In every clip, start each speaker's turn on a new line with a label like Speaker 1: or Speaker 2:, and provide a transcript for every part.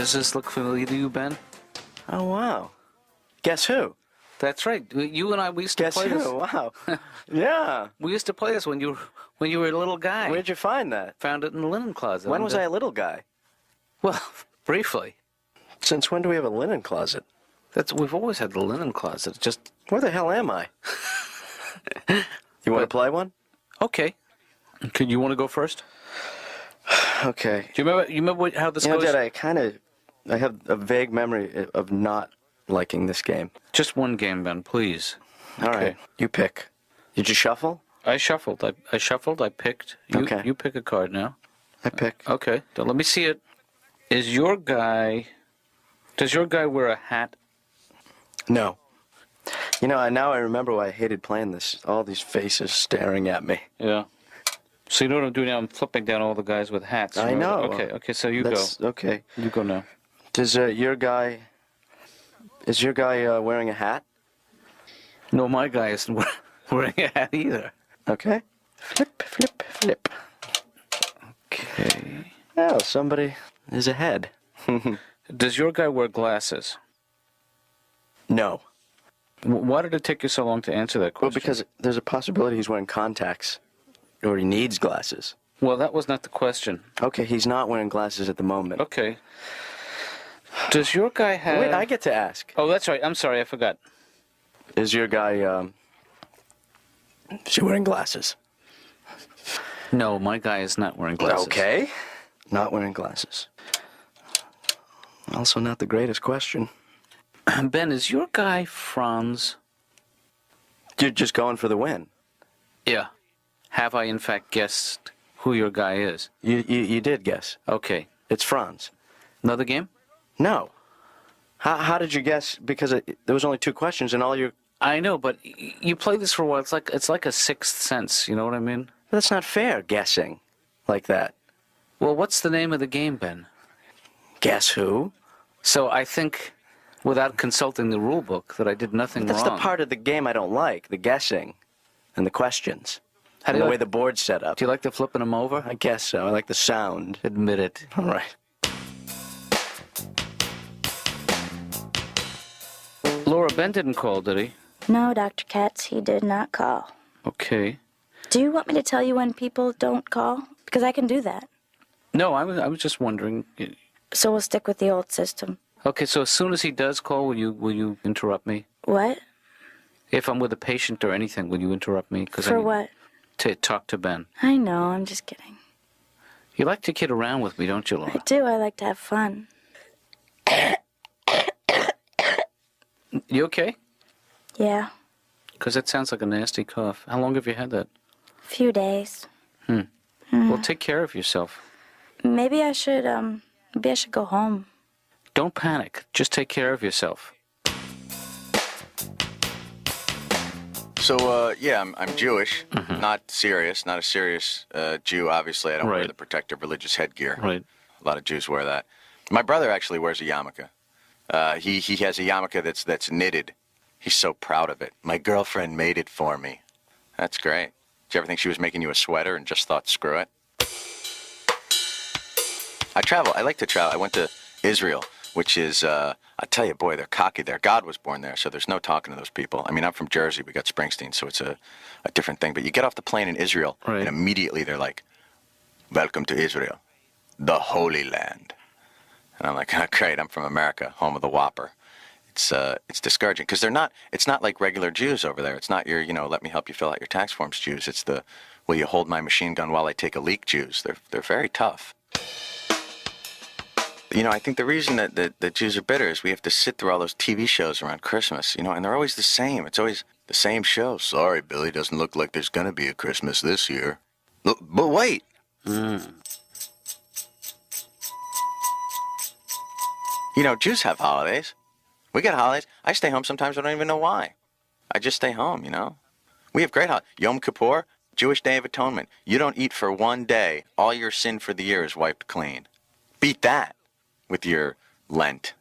Speaker 1: Does this look familiar to you, Ben?
Speaker 2: Oh, wow. Guess who?
Speaker 1: That's right. You and I, we used to play this.
Speaker 2: Guess who? Wow. Yeah.
Speaker 1: We used to play this when you were a little guy.
Speaker 2: Where'd you find that?
Speaker 1: Found it in the linen closet.
Speaker 2: When was I a little guy?
Speaker 1: Well, briefly.
Speaker 2: Since when do we have a linen closet?
Speaker 1: We've always had the linen closet. Just
Speaker 2: Where the hell am I? You want to play one?
Speaker 1: okay. You want to go first?
Speaker 2: Okay.
Speaker 1: Do you remember how this goes?
Speaker 2: Dad, I have a vague memory of not liking this game.
Speaker 1: Just one game, Ben, please.
Speaker 2: All right. You pick. Did you shuffle?
Speaker 1: I shuffled. I shuffled. I picked.
Speaker 2: Okay.
Speaker 1: You pick a card now.
Speaker 2: I pick.
Speaker 1: Okay. Now let me see it. Does your guy wear a hat?
Speaker 2: No. You know, now I remember why I hated playing this. All these faces staring at me.
Speaker 1: Yeah. So you know what I'm doing now? I'm flipping down all the guys with hats.
Speaker 2: I know.
Speaker 1: Okay, so you go.
Speaker 2: Okay.
Speaker 1: You go now.
Speaker 2: Is your guy wearing a hat?
Speaker 1: No, my guy isn't wearing a hat either.
Speaker 2: Okay. Flip, flip, flip.
Speaker 1: Okay.
Speaker 2: Oh, somebody is ahead.
Speaker 1: Does your guy wear glasses?
Speaker 2: No.
Speaker 1: Why did it take you so long to answer that question?
Speaker 2: Well, because there's a possibility he's wearing contacts. Or he needs glasses.
Speaker 1: Well, that was not the question.
Speaker 2: Okay, he's not wearing glasses at the moment.
Speaker 1: Okay. Does your guy have...
Speaker 2: Wait, I get to ask.
Speaker 1: Oh, that's right. I'm sorry, I forgot.
Speaker 2: Is your guy, is he wearing glasses?
Speaker 1: No, my guy is not wearing glasses.
Speaker 2: Okay. Not wearing glasses. Also not the greatest question.
Speaker 1: Ben, is your guy Franz?
Speaker 2: You're just going for the win.
Speaker 1: Yeah. Have I, in fact, guessed who your guy is?
Speaker 2: You did guess.
Speaker 1: Okay.
Speaker 2: It's Franz.
Speaker 1: Another game?
Speaker 2: No. How did you guess? Because there was only 2 questions and all your...
Speaker 1: I know, but you play this for a while. It's like a sixth sense. You know what I mean?
Speaker 2: That's not fair, guessing like that.
Speaker 1: Well, what's the name of the game, Ben?
Speaker 2: Guess who?
Speaker 1: So I think, without consulting the rule book, that I did nothing
Speaker 2: That's
Speaker 1: wrong.
Speaker 2: the part of the game I don't like, the guessing and the questions.
Speaker 1: How do
Speaker 2: And
Speaker 1: you
Speaker 2: the
Speaker 1: like,
Speaker 2: way the board's set up.
Speaker 1: do you like the flipping them over?
Speaker 2: I guess so. I like the sound.
Speaker 1: Admit it.
Speaker 2: All right.
Speaker 1: Laura, Ben didn't call, did he?
Speaker 3: No, Dr. Katz, he did not call.
Speaker 1: Okay.
Speaker 3: Do you want me to tell you when people don't call? Because I can do that.
Speaker 1: No, I was just wondering.
Speaker 3: So we'll stick with the old system.
Speaker 1: Okay, so as soon as he does call, will you interrupt me?
Speaker 3: What?
Speaker 1: If I'm with a patient or anything, will you interrupt me?
Speaker 3: For what?
Speaker 1: To talk to Ben.
Speaker 3: I know, I'm just kidding.
Speaker 1: You like to kid around with me, don't you, Laura?
Speaker 3: I do, I like to have fun.
Speaker 1: You okay?
Speaker 3: Yeah,
Speaker 1: Because that sounds like a nasty cough. How long have you had that?
Speaker 3: a few days.
Speaker 1: Well, take care of yourself.
Speaker 3: Maybe I should go home.
Speaker 1: Don't panic. Just take care of yourself.
Speaker 4: So, yeah, I'm Jewish, not a serious Jew, obviously. I don't wear
Speaker 1: Right.
Speaker 4: the protective religious headgear.
Speaker 1: Right.
Speaker 4: A lot of Jews wear that. My brother actually wears a yarmulke. He has a yarmulke that's knitted. He's so proud of it. My girlfriend made it for me. That's great. Did you ever think she was making you a sweater and just thought, screw it? I travel. I like to travel. I went to Israel, which is, I tell you, boy, they're cocky there. God was born there, so there's no talking to those people. I mean, I'm from Jersey. We got Springsteen, so it's a different thing. But you get off the plane in Israel,
Speaker 1: Right.
Speaker 4: and immediately they're like, welcome to Israel, the Holy Land. And I'm like, oh, great, I'm from America, home of the Whopper. It's discouraging, because it's not like regular Jews over there. It's not your, let me help you fill out your tax forms Jews. It's the, will you hold my machine gun while I take a leak Jews. They're very tough. I think the reason that Jews are bitter is we have to sit through all those TV shows around Christmas, and they're always the same. It's always the same show. Sorry, Billy, doesn't look like there's going to be a Christmas this year. But wait. Jews have holidays. We get holidays. I stay home sometimes. I don't even know why. I just stay home, We have great holidays. Yom Kippur, Jewish Day of Atonement. You don't eat for one day. All your sin for the year is wiped clean. Beat that with your Lent.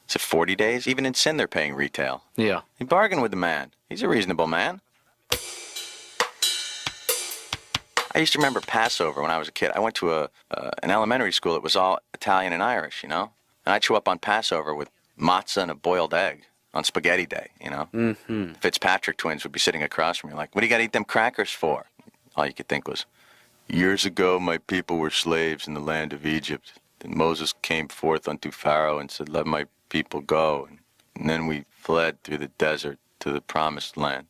Speaker 4: Is it 40 days? Even in sin, they're paying retail.
Speaker 1: Yeah.
Speaker 4: You bargain with the man. He's a reasonable man. I used to remember Passover when I was a kid. I went to an elementary school that was all Italian and Irish, And I chew up on Passover with matzah and a boiled egg on spaghetti day, you know? Mm-hmm. Fitzpatrick twins would be sitting across from me like, what do you got to eat them crackers for? All you could think was, years ago my people were slaves in the land of Egypt. Then Moses came forth unto Pharaoh and said, let my people go. And then we fled through the desert to the promised land.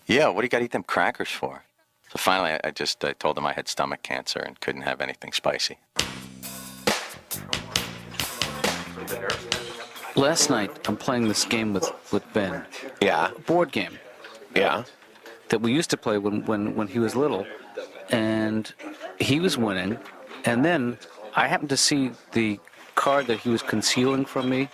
Speaker 4: Yeah, what do you got to eat them crackers for? So finally, I told him I had stomach cancer and couldn't have anything spicy.
Speaker 1: Last night, I'm playing this game with Ben.
Speaker 5: Yeah.
Speaker 1: A board game
Speaker 5: Yeah.
Speaker 1: that we used to play when he was little. And he was winning. And then I happened to see the card that he was concealing from me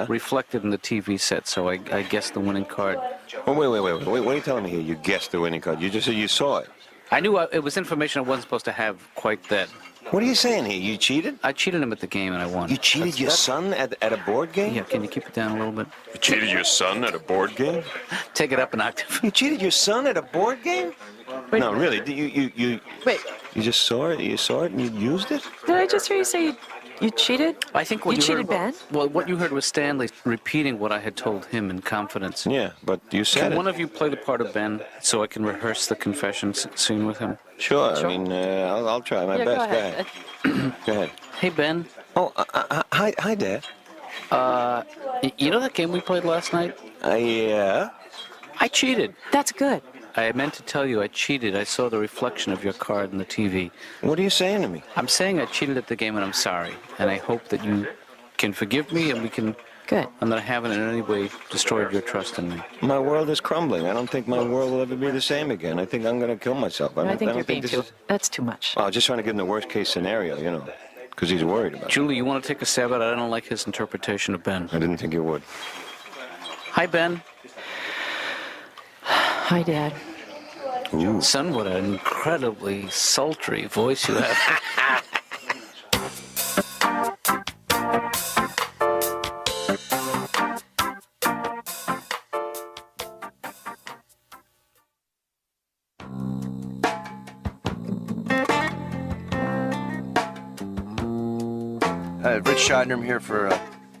Speaker 1: reflected in the TV set. So I guessed the winning card.
Speaker 5: Oh, wait. What are you telling me here? You guessed the winning card. You just said you saw it.
Speaker 1: I knew it was information I wasn't supposed to have quite then.
Speaker 5: What are you saying here? You cheated?
Speaker 1: I cheated him at the game and I won.
Speaker 5: You cheated your son at a board game?
Speaker 1: Yeah, can you keep it down a little bit?
Speaker 6: You cheated your son at a board game?
Speaker 1: Take it up an octave.
Speaker 5: You cheated your son at a board game?
Speaker 7: Wait,
Speaker 5: No, really. You
Speaker 7: Wait,
Speaker 5: you just saw it. You saw it and you used it?
Speaker 7: did I just hear you say you cheated?
Speaker 1: I think what
Speaker 7: You
Speaker 1: you
Speaker 7: cheated
Speaker 1: heard,
Speaker 7: Ben?
Speaker 1: Well, what you heard was Stanley repeating what I had told him in confidence.
Speaker 5: Yeah, but you said
Speaker 1: Can
Speaker 5: it.
Speaker 1: one of you play the part of Ben so I can rehearse the confession scene with him?
Speaker 5: Sure.
Speaker 7: Sure.
Speaker 5: I mean, I'll try my
Speaker 7: Yeah,
Speaker 5: best.
Speaker 7: go ahead.
Speaker 5: Go ahead.
Speaker 1: Hey, Ben,
Speaker 5: Oh, hi, Dad.
Speaker 1: you know that game we played last night?
Speaker 5: Yeah.
Speaker 1: I cheated.
Speaker 7: That's good.
Speaker 1: I meant to tell you I cheated. I saw the reflection of your card in the TV.
Speaker 5: What are you saying to me?
Speaker 1: I'm saying I cheated at the game and I'm sorry. And I hope that you can forgive me and we can...
Speaker 7: Good.
Speaker 1: And that I haven't in any way destroyed your trust in me.
Speaker 5: My world is crumbling. I don't think my world will ever be the same again. I think I'm going to kill myself.
Speaker 7: I think you're
Speaker 5: don't
Speaker 7: being
Speaker 5: this
Speaker 7: too.
Speaker 5: is-
Speaker 7: That's too much.
Speaker 5: Well, I was just trying to give him the worst case scenario, you know, because he's worried about it.
Speaker 1: Julie, you want to take a stab at it? I don't like his interpretation of Ben.
Speaker 5: I didn't think you would.
Speaker 1: Hi, Ben.
Speaker 7: Hi, Dad.
Speaker 5: Ooh.
Speaker 1: Son, what an incredibly sultry voice you have.
Speaker 8: Rich Scheidner, I'm here for a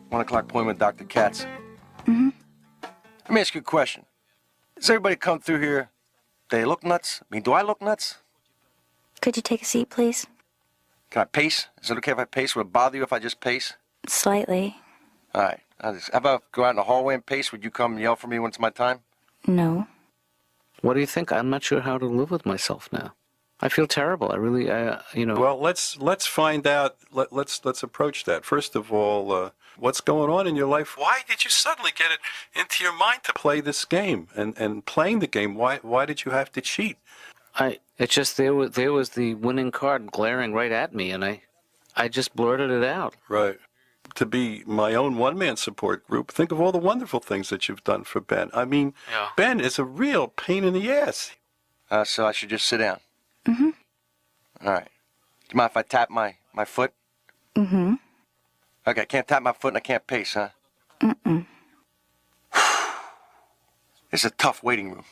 Speaker 8: 1 o'clock appointment with Dr. Katz. Mm-hmm. Let me ask you a question. Does everybody come through here, they look nuts? I mean, do I look nuts?
Speaker 3: Could you take a seat, please?
Speaker 8: Can I pace? Is it okay if I pace? Would it bother you if I just pace?
Speaker 3: Slightly.
Speaker 8: All right. How about go out in the hallway and pace? Would you come and yell for me when it's my time?
Speaker 3: No.
Speaker 1: What do you think? I'm not sure how to live with myself now. I feel terrible. I really, you know.
Speaker 6: Well, let's find out. Let's approach that. First of all, what's going on in your life? Why did you suddenly get it into your mind to play this game? And playing the game, why did you have to cheat?
Speaker 1: It's just there was the winning card glaring right at me, and I just blurted it out.
Speaker 6: Right. To be my own one-man support group, think of all the wonderful things that you've done for Ben. I mean,
Speaker 1: Yeah.
Speaker 6: Ben is a real pain in the ass.
Speaker 8: So I should just sit down?
Speaker 3: Mm-hmm.
Speaker 8: All right. Do you mind if I tap my foot?
Speaker 3: Mm-hmm.
Speaker 8: Okay, I can't tap my foot and I can't pace, huh?
Speaker 3: Mm-mm.
Speaker 8: This is a tough waiting room.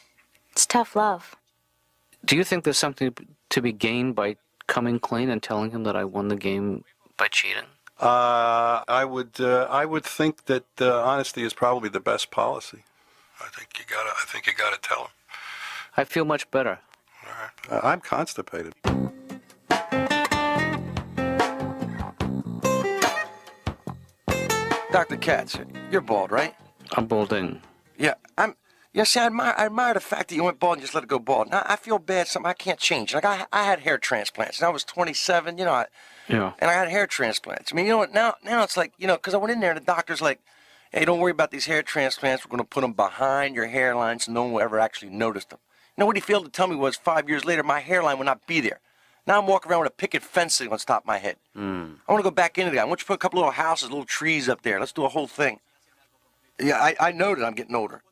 Speaker 3: It's tough love.
Speaker 1: Do you think there's something to be gained by coming clean and telling him that I won the game by cheating?
Speaker 6: I would think that honesty is probably the best policy. I think you gotta tell him.
Speaker 1: I feel much better.
Speaker 6: All right. I'm constipated.
Speaker 8: Dr. Katz, you're bald, right?
Speaker 1: I'm balding.
Speaker 8: Yeah, see, I admire the fact that you went bald and just let it go bald. Now, I feel bad, something I can't change. Like, I had hair transplants, and I was 27, you know,
Speaker 1: Yeah.
Speaker 8: and I had hair transplants. I mean, you know what, now it's like, you know, because I went in there, and the doctor's like, hey, don't worry about these hair transplants. We're going to put them behind your hairline so no one will ever actually notice them. You know, what he failed to tell me was 5 years later, my hairline will not be there. Now I'm walking around with a picket fence on top of my head. I want to go back into the guy. I want you to put a couple little houses, little trees up there. Let's do a whole thing. Yeah, I know that I'm getting older.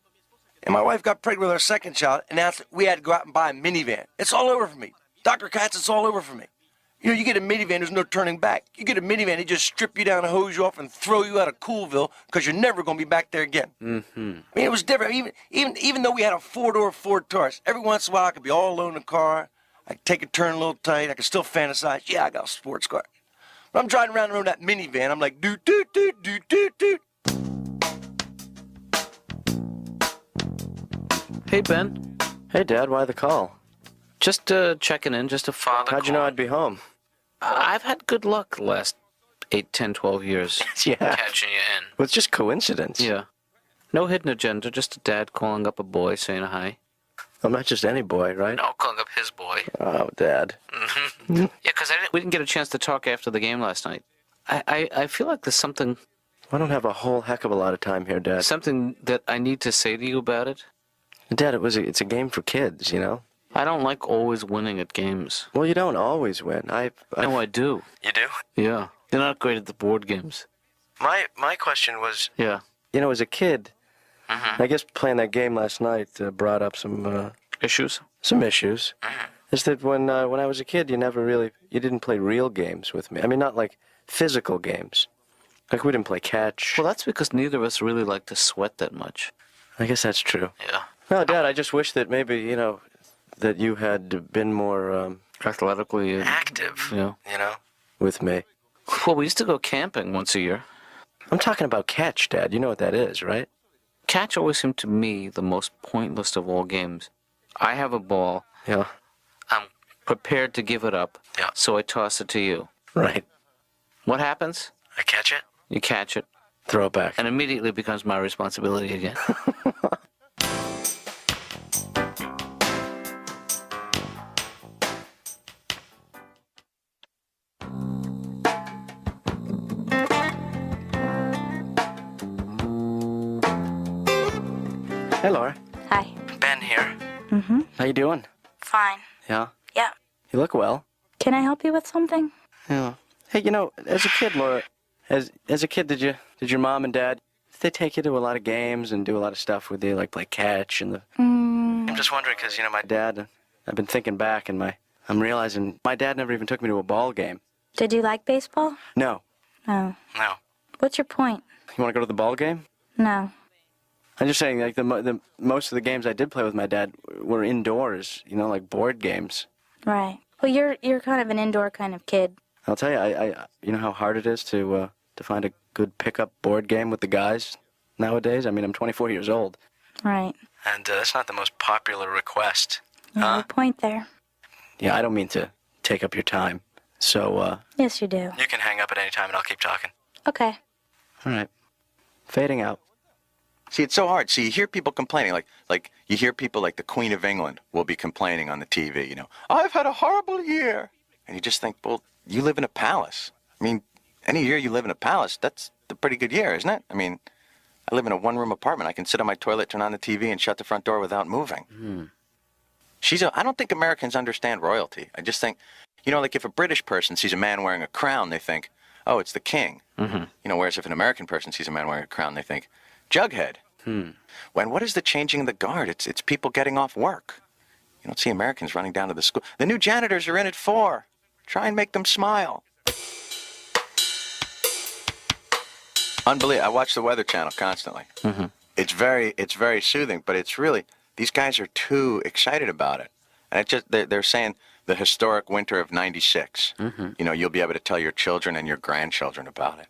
Speaker 8: And my wife got pregnant with our second child, and announced that we had to go out and buy a minivan. It's all over for me. Dr. Katz, it's all over for me. You know, you get a minivan, there's no turning back. You get a minivan, they just strip you down and hose you off and throw you out of Coolville because you're never going to be back there again. Mm-hmm. I mean, it was different. Even though we had a four-door Ford Taurus, every once in a while I could be all alone in the car. I could take a turn a little tight. I could still fantasize. Yeah, I got a sports car. I'm driving around in that minivan. I'm like, doot, doot, doot, doot, doot, doot.
Speaker 1: Hey, Ben.
Speaker 2: Hey, Dad, why the call?
Speaker 1: Just checking in, just a father
Speaker 2: How'd you know
Speaker 1: call.
Speaker 2: I'd be home?
Speaker 1: I've had good luck the last 8, 10, 12 years.
Speaker 2: Yeah.
Speaker 1: Catching you in.
Speaker 2: Well, it's just coincidence.
Speaker 1: Yeah. No hidden agenda, just a dad calling up a boy saying hi.
Speaker 2: I'm not just any boy, right?
Speaker 1: No, calling up his boy.
Speaker 2: Oh, Dad.
Speaker 1: Yeah, because we didn't get a chance to talk after the game last night. I feel like there's something
Speaker 2: I don't have a whole heck of a lot of time here, Dad.
Speaker 1: something that I need to say to you about it.
Speaker 2: Dad, it's a game for kids, you know?
Speaker 1: I don't like always winning at games.
Speaker 2: Well, you don't always win.
Speaker 1: No, I do.
Speaker 2: You do?
Speaker 1: Yeah. You're not great at the board games.
Speaker 2: My question was,
Speaker 1: Yeah.
Speaker 2: you know, as a kid, I guess playing that game last night brought up some
Speaker 1: Issues?
Speaker 2: issues. Is that when I was a kid, you didn't play real games with me. I mean, not like physical games. Like we didn't play catch.
Speaker 1: Well, that's because neither of us really like to sweat that much.
Speaker 2: I guess that's true.
Speaker 1: Yeah.
Speaker 2: No, Dad, I just wish that maybe, you know, that you had been more
Speaker 1: Athletically.
Speaker 2: active,
Speaker 1: Yeah.
Speaker 2: you know, with me.
Speaker 1: Well, we used to go camping once a year.
Speaker 2: I'm talking about catch, Dad. You know what that is, right?
Speaker 1: Catch always seemed to me the most pointless of all games. I have a ball.
Speaker 2: Yeah.
Speaker 1: I'm prepared to give it up.
Speaker 2: Yeah.
Speaker 1: So I toss it to you.
Speaker 2: Right.
Speaker 1: What happens?
Speaker 2: I catch it,
Speaker 1: You catch it,
Speaker 2: throw it back.
Speaker 1: and immediately becomes my responsibility again.
Speaker 2: Hey, Laura.
Speaker 3: Hi.
Speaker 2: Ben here.
Speaker 3: Mm-hmm.
Speaker 2: How you doing?
Speaker 3: Fine.
Speaker 2: Yeah.
Speaker 3: Yeah.
Speaker 2: You look well.
Speaker 3: Can I help you with something?
Speaker 2: Yeah. Hey, you know, as a kid, Laura, as a kid, did your mom and dad, did they take you to a lot of games and do a lot of stuff with you, like play catch and the? I'm just wondering because, you know, my dad. I've been thinking back, and I'm realizing my dad never even took me to a ball game.
Speaker 3: Did you like baseball?
Speaker 2: No.
Speaker 3: No.
Speaker 2: No.
Speaker 3: What's your point?
Speaker 2: You want to go to the ball game?
Speaker 3: No.
Speaker 2: I'm just saying, like the most of the games I did play with my dad were indoors. You know, like board games.
Speaker 3: Right. Well, you're kind of an indoor kind of kid.
Speaker 2: I'll tell you, I you know how hard it is to find a good pickup board game with the guys nowadays. I mean, I'm 24 years old.
Speaker 3: Right.
Speaker 2: And that's not the most popular request.
Speaker 3: You have a point there.
Speaker 2: Yeah, I don't mean to take up your time. So,
Speaker 3: Yes, you do.
Speaker 2: you can hang up at any time and I'll keep talking.
Speaker 3: Okay.
Speaker 2: All right. Fading out.
Speaker 4: See, it's so hard. See, you hear people complaining, like you hear people like the Queen of England will be complaining on the TV, you know, I've had a horrible year. And you just think, well, you live in a palace. I mean, any year you live in a palace, that's a pretty good year, isn't it? I mean, I live in a one-room apartment. I can sit on my toilet, turn on the TV, and shut the front door without moving. I don't think Americans understand royalty. I just think, you know, like if a British person sees a man wearing a crown, they think, oh, it's the king. You know, whereas if an American person sees a man wearing a crown, they think, Jughead. When what is the changing of the guard? It's people getting off work. You don't see Americans running down to the school. The new janitors are in at 4. Try and make them smile. Unbelievable. I watch the Weather Channel constantly. It's very soothing, but it's really, these guys are too excited about it. And it just, they're saying the historic winter of '96. You know, you'll be able to tell your children and your grandchildren about it.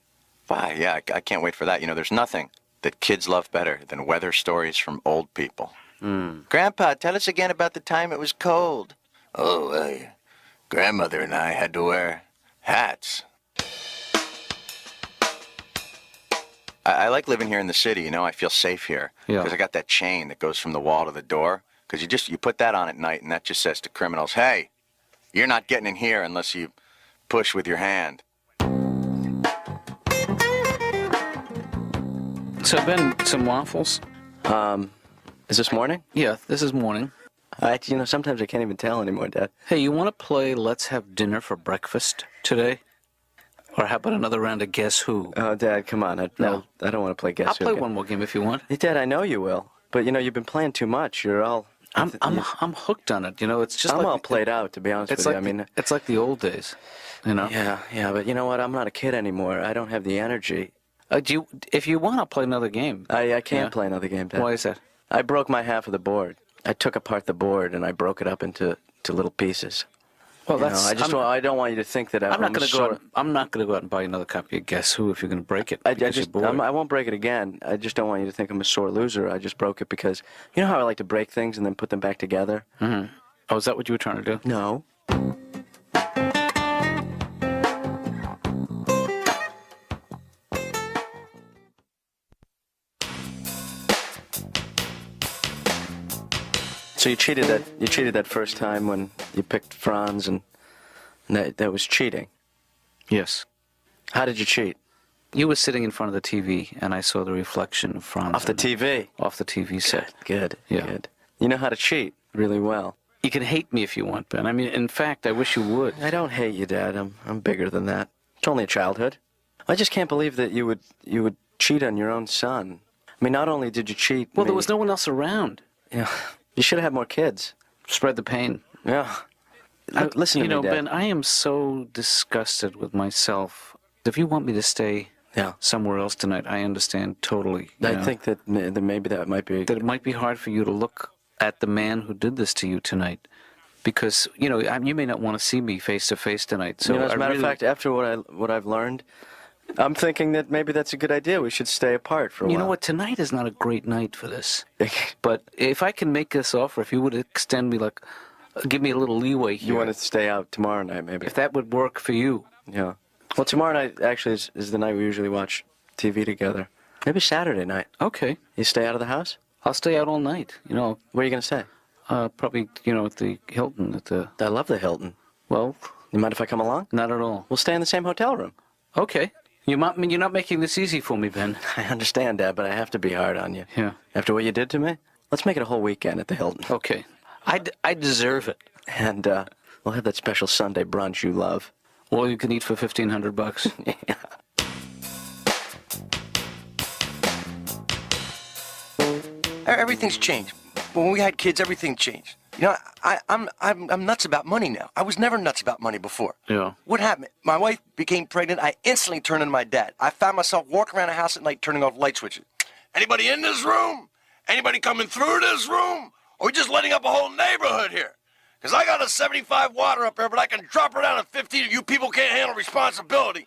Speaker 4: Why, yeah, I can't wait for that. You know, there's nothing that kids love better than weather stories from old people. Grandpa, tell us again about the time it was cold. Oh, well, grandmother and I had to wear hats. I like living here in the city, you know. I feel safe here.
Speaker 1: Yeah.
Speaker 4: Because I got that chain that goes from the wall to the door. Because you put that on at night, and that just says to criminals, hey, you're not getting in here unless you push with your hand.
Speaker 1: So, Ben, some waffles?
Speaker 2: Is this morning?
Speaker 1: Yeah, this is morning.
Speaker 2: You know, sometimes I can't even tell anymore, Dad.
Speaker 1: Hey, you want to play Let's Have Dinner for Breakfast today? Or how about another round of Guess Who?
Speaker 2: Oh, Dad, come on.
Speaker 1: No.
Speaker 2: I don't want to play Guess
Speaker 1: I'll
Speaker 2: Who
Speaker 1: play
Speaker 2: again.
Speaker 1: one more game if you want.
Speaker 2: Hey, Dad, I know you will. But, you know, you've been playing too much. You're all...
Speaker 1: I'm hooked on it. You know, it's just
Speaker 2: I'm
Speaker 1: like
Speaker 2: all played out, to be honest
Speaker 1: It's
Speaker 2: with
Speaker 1: like
Speaker 2: you. I mean...
Speaker 1: it's like the old days, you know.
Speaker 2: Yeah, but you know what? I'm not a kid anymore. I don't have the energy.
Speaker 1: If you want to play another game,
Speaker 2: I can't
Speaker 1: Yeah.
Speaker 2: play another game, Dad.
Speaker 1: why is that?
Speaker 2: I broke my half of the board. I took apart the board and I broke it up into little pieces.
Speaker 1: Well,
Speaker 2: I don't want you to think that
Speaker 1: I'm not going to go.
Speaker 2: sore.
Speaker 1: Out, I'm not going to go out and buy another copy of Guess Who if you're going to break it.
Speaker 2: I won't break it again. I just don't want you to think I'm a sore loser. I just broke it because you know how I like to break things and then put them back together.
Speaker 1: Mm-hmm. Oh, is that what you were trying to do?
Speaker 2: No. So you cheated that first time when you picked Franz, and that was cheating.
Speaker 1: Yes.
Speaker 2: How did you cheat?
Speaker 1: You were sitting in front of the TV, and I saw the reflection of Franz.
Speaker 2: Off the TV?
Speaker 1: Off the TV set.
Speaker 2: Good.
Speaker 1: Yeah.
Speaker 2: Good. You know how to cheat really well.
Speaker 1: You can hate me if you want, Ben. I mean, in fact, I wish you would.
Speaker 2: I don't hate you, Dad. I'm bigger than that. It's only a childhood. I just can't believe that you would cheat on your own son. I mean, not only did you cheat...
Speaker 1: Well, there was no one else around.
Speaker 2: Yeah. You should have had more kids.
Speaker 1: Spread the pain.
Speaker 2: Yeah. Listen to me, Dad.
Speaker 1: Ben, I am so disgusted with myself. If you want me to stay somewhere else tonight, I understand totally.
Speaker 2: I think that maybe that might be...
Speaker 1: That it might be hard for you to look at the man who did this to you tonight. Because, you may not want to see me face to face tonight. So
Speaker 2: as a matter of fact, after what I've learned, I'm thinking that maybe that's a good idea. We should stay apart for a while.
Speaker 1: You know what? Tonight is not a great night for this. But if I can make this offer, if you would extend me, give me a little leeway here.
Speaker 2: You want to stay out tomorrow night, maybe?
Speaker 1: If that would work for you.
Speaker 2: Yeah. Well, tomorrow night actually is the night we usually watch TV together. Maybe Saturday night.
Speaker 1: Okay.
Speaker 2: You stay out of the house?
Speaker 1: I'll stay out all night.
Speaker 2: Where are you going to stay?
Speaker 1: Probably, at the Hilton.
Speaker 2: I love the Hilton.
Speaker 1: Well...
Speaker 2: You mind if I come along?
Speaker 1: Not at all.
Speaker 2: We'll stay in the same hotel room.
Speaker 1: Okay. You're not making this easy for me, Ben.
Speaker 2: I understand, Dad, but I have to be hard on you.
Speaker 1: Yeah.
Speaker 2: After what you did to me, let's make it a whole weekend at the Hilton.
Speaker 1: Okay. I deserve it.
Speaker 2: And we'll have that special Sunday brunch you love.
Speaker 1: All you can eat for $1,500.
Speaker 2: Yeah.
Speaker 8: Everything's changed. When we had kids, everything changed. I'm nuts about money now. I was never nuts about money before.
Speaker 1: Yeah.
Speaker 8: What happened? My wife became pregnant. I instantly turned into my dad. I found myself walking around the house at night turning off light switches. Anybody in this room? Anybody coming through this room? Or we just lighting up a whole neighborhood here? Because I got a 75 water up there, but I can drop her down to 50 if you people can't handle responsibility.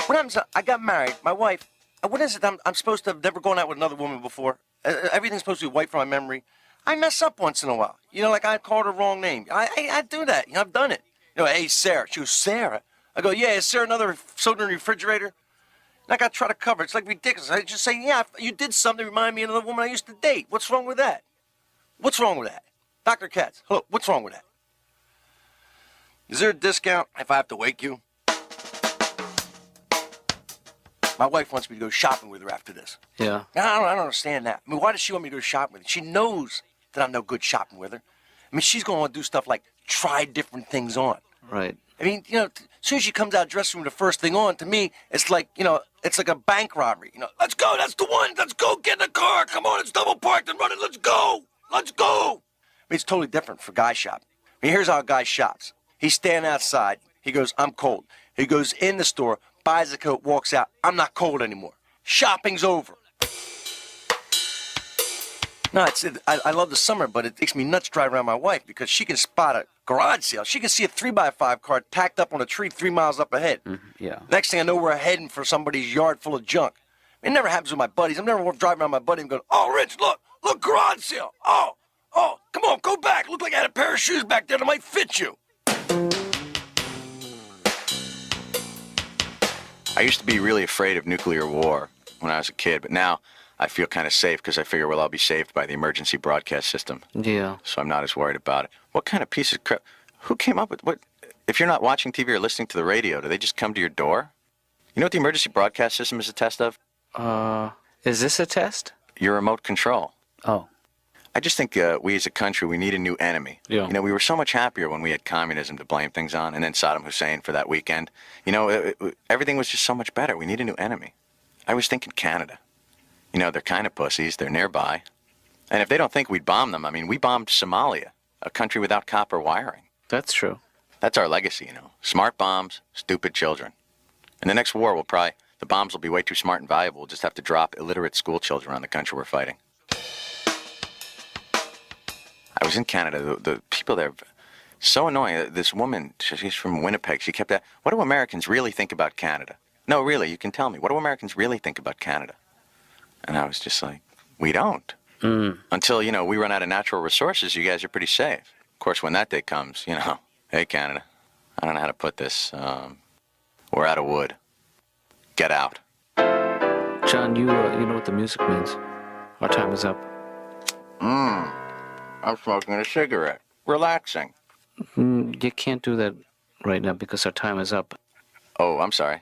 Speaker 8: What happens? I got married. My wife, what is it? I'm supposed to have never gone out with another woman before. Everything's supposed to be wiped from my memory. I mess up once in a while. Like I called her wrong name. I do that. I've done it. Hey, Sarah. She was Sarah. I go, yeah, is there another soda in the refrigerator? And I got to try to cover it. It's like ridiculous. I just say, yeah, you did something to remind me of another woman I used to date. What's wrong with that? What's wrong with that? Dr. Katz, hello, what's wrong with that? Is there a discount if I have to wake you? My wife wants me to go shopping with her after this.
Speaker 1: Yeah.
Speaker 8: I don't understand that. I mean, why does she want me to go shopping with her? She knows that I'm no good shopping with her. I mean, she's going to want to do stuff like try different things on.
Speaker 1: Right.
Speaker 8: I mean, as soon as she comes out of the dressing room, the first thing on, to me, it's like, it's like a bank robbery. Let's go, that's the one. Let's go, get in the car. Come on, it's double parked and running. Let's go. Let's go. I mean, it's totally different for guy shopping. I mean, here's how a guy shops. He's standing outside. He goes, I'm cold. He goes in the store, buys a coat, walks out. I'm not cold anymore. Shopping's over. No, I love the summer, but it makes me nuts driving around my wife because she can spot a garage sale. She can see a 3x5 car tacked up on a tree 3 miles up ahead.
Speaker 1: Yeah.
Speaker 8: Next thing I know, we're heading for somebody's yard full of junk. It never happens with my buddies. I'm never driving around my buddy and going, oh, Rich, look, garage sale. Oh, come on, go back. Look like I had a pair of shoes back there that might fit you.
Speaker 4: I used to be really afraid of nuclear war when I was a kid, but now I feel kind of safe because I figure, well, I'll be saved by the emergency broadcast system.
Speaker 1: Yeah.
Speaker 4: So I'm not as worried about it. What kind of piece of crap? Who came up with what? If you're not watching TV or listening to the radio, do they just come to your door? You know what the emergency broadcast system is a test of?
Speaker 1: Is this a test?
Speaker 4: Your remote control.
Speaker 1: Oh.
Speaker 4: I just think we as a country, we need a new enemy.
Speaker 1: Yeah.
Speaker 4: We were so much happier when we had communism to blame things on, and then Saddam Hussein for that weekend. Everything was just so much better. We need a new enemy. I was thinking Canada. They're kind of pussies. They're nearby. And if they don't think we'd bomb them, I mean, we bombed Somalia, a country without copper wiring.
Speaker 1: That's true.
Speaker 4: That's our legacy, Smart bombs, stupid children. In the next war, the bombs will be way too smart and valuable. We'll just have to drop illiterate school children around the country we're fighting. I was in Canada. The people people there, so annoying. This woman, she's from Winnipeg. She kept asking, what do Americans really think about Canada? No, really, you can tell me. What do Americans really think about Canada? And I was just like, we don't. Until, you know, we run out of natural resources, you guys are pretty safe. Of course, when that day comes, you know, hey, Canada, I don't know how to put this. We're out of wood. Get out.
Speaker 1: John, you know what the music means. Our time is up.
Speaker 4: I'm smoking a cigarette. Relaxing.
Speaker 1: You can't do that right now because our time is up.
Speaker 4: Oh, I'm sorry.